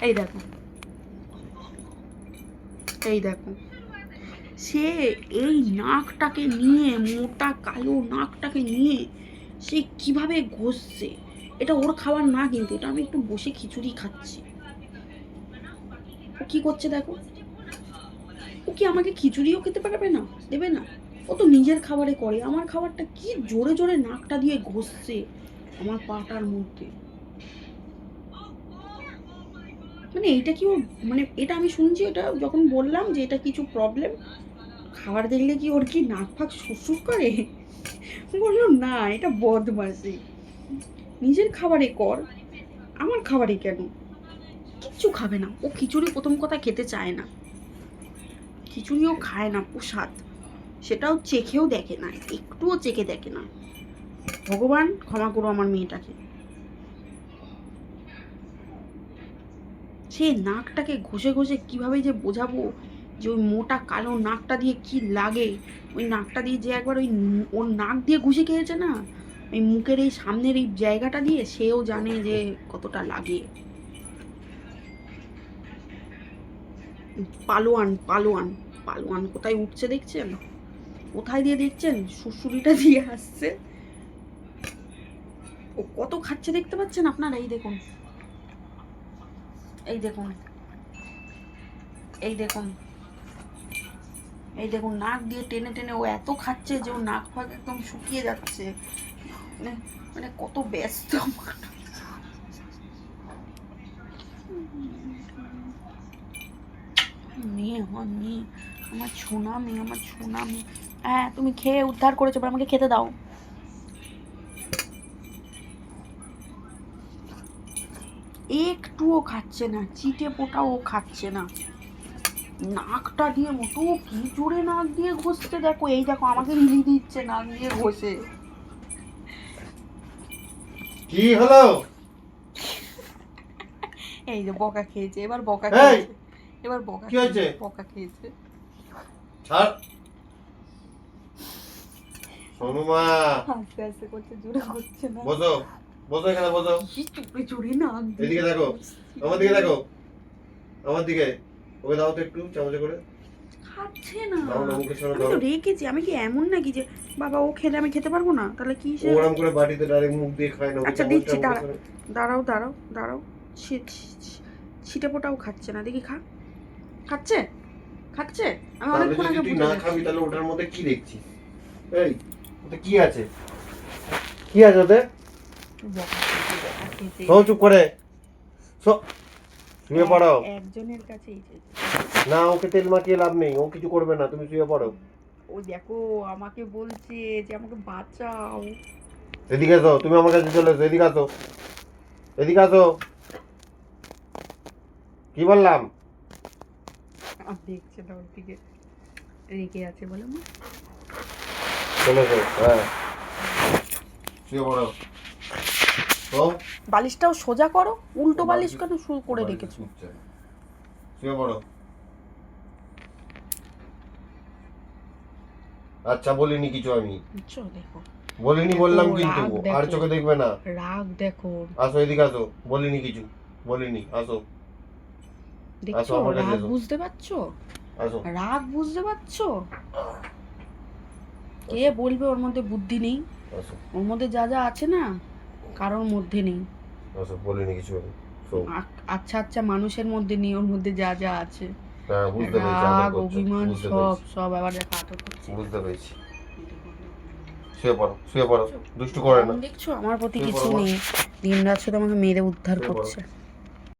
এই দেখো, এই দেখো, সে এই নাকটাকে নিয়ে, মোটা কালো নাকটাকে নিয়ে সে কিভাবে ঘষছে। এটা ওর খাবার না, কিন্তু এটা আমি একটু বসে খিচুড়ি খাচ্ছি। ও কি করছে দেখো, ও কি আমাকে খিচুড়িও খেতে পারবে না, দেবে না? ও তো নিজের খাবারে করে, আমার খাবারটা কি জোরে জোরে নাকটা দিয়ে ঘষছে আমার পাটার মধ্যে। মানে এইটা কি ওর, মানে এটা আমি শুনছি, এটা যখন বললাম যে এটা কিছু প্রবলেম, খাবার দেখলে কি ওর কি নাক ফাঁক সুরসুর করে? বললো না, এটা বদমাশি, নিজের খাবারে কর, আমার খাবারে কেন? কিচ্ছু খাবে না ও, খিচুড়ি প্রথম কথা খেতে চায় না, খিচুড়িও খায় না প্রসাদ, সেটাও চেখেও দেখে না, একটুও চেখে দেখে না। ভগবান ক্ষমা করো আমার মেয়েটাকে। সে নাকটাকে ঘষে ঘষে কিভাবে যে বোঝাবো যে ওই মোটা কালো নাকটা দিয়ে কি লাগে। ওই নাকটা দিয়ে যে একবার ওর নাক দিয়ে ঘুষে খেয়েছে না, ওই মুখের এই সামনের এই জায়গাটা দিয়ে, সেও জানে যে কতটা লাগে। পালোয়ান পালোয়ান পালোয়ান কোথায় উঠছে দেখছেন, কোথায় দিয়ে দেখছেন, সুড়সুড়িটা দিয়ে আসছে। ও কত খাচ্ছে দেখতে পাচ্ছেন আপনারা, এই দেখুন, এই দেখুন, এই দেখুন, এই দেখুন, নাক দিয়ে টেনে টেনে ও এত খাচ্ছে যে ও নাক ফাঁক একদম শুকিয়ে যাচ্ছে। মানে মানে কত ব্যস্ত মেয়ে, আমার মেয়ে, আমার ছোনা মেয়ে, আমার ছোনা মেয়ে। হ্যাঁ তুমি খেয়ে উদ্ধার করেছো, এবার আমাকে খেতে দাও। একটুও খাচ্ছে না, চিটে পোটাও খাচ্ছে না, নাকটা দিয়ে মতো কি জোরে নাক দিয়ে ঘষছে দেখো। এই দেখো আমাকে হিলি দিচ্ছে নাক দিয়ে ঘষে। কি হলো? এই যে বকা খেয়েছে, এবার বকা খেয়েছে, এবার বকা কি হয়েছে? বকা খেয়েছে। ছাড় সোনু মা, আস্তে আস্তে করছে, জোরে করছে না। বসো, বসো এখানে বসো। কি চুপে চুরি নাক দিয়ে এদিকে দেখো, আমার দিকে দেখো, আমার দিকে। ওকে দাও তো একটু চামচে করে। খাচ্ছে না, দাও না, মুখের সামনে আমি দাও। তো রেখেছি। আমি কি এমন নাকি যে বাবা ও খেলে আমি খেতে পারবো না? তাহলে কি সে ওরকম করে বাটিতে ডাইরেক্ট মুখ দিয়ে খায় না। ওকে আচ্ছা চামচটা দিচ্ছি, মুখের সামনে। দাঁড়াও দাঁড়াও দাঁড়াও। ছিটে পোটাও খাচ্ছে না, দেখি খা। খাচ্ছে, খাচ্ছে। আমি তাহলে অনেকক্ষণ যদি আগে তুই বুঝে না গেছি। খাবি তাহলে ওটার মধ্যে কি দেখছিস? এই ওতে কি আছে? কি আছে ওতে? বকা খেয়েছে। শো চুপ করে। শো, শুয়ে পড়ো। একজনের কাছেই চেয়েছে। না, ওকে তেল মাখিয়ে লাভ নেই, ও কিছু করবে না, তুমি শুয়ে পড়ো। ও দেখো আমাকে বলছে যে আমাকে বাঁচাও। এদিকে এসো, তুমি আমার কাছে চলে এসো, এদিকে আসো, এদিকে আসো। কি বললাম? আর দেখছে না ওর দিকে, রেগে আছে বলে মা। চলে এসো, হ্যাঁ শুয়ে পড়ো। তো বালিশটাও সোজা করো, উল্টো বালিশ কেন শুরু করে রেখেছো? শুয়ে পড়ো। আচ্ছা বলিনি কিছু আমি, বুঝছো? দেখো বলিনি, বললাম কিন্তু রাগ দেখো, আর চোখে দেখবে না। রাগ দেখো, আসো এদিকে আসো, বলিনি কিছু, বলিনি, আসো। দেখছো আমার কাছে রাগ এসো। বুঝতে পারছো, আসো। রাগ বুঝতে পারছো? কে বলবে ওর মধ্যে বুদ্ধি নেই? আসো, ওর মধ্যে যা যা আছে না, কারোর মধ্যে নেই। আসো, বলিনি কিছু আমি। আচ্ছা আচ্ছা মানুষের মধ্যে নেই, ওর মধ্যে যা যা আছে, হ্যাঁ বুঝতে পেরেছি, আদর রাগ করছো, অভিমান বুঝতে সব পেরেছি, সব আবার দেখা আদর করছে। বুঝতে পেরেছি। শুয়ে পড়ো, শুয়ে পড়ো, দুষ্টু করে না। দেখছো আমার প্রতি শুয়ে কিছু পড়ো মা। নেই, দিন রাত শুধু আমাকে মেরে উদ্ধার শুয়ে পড়ো। করছে।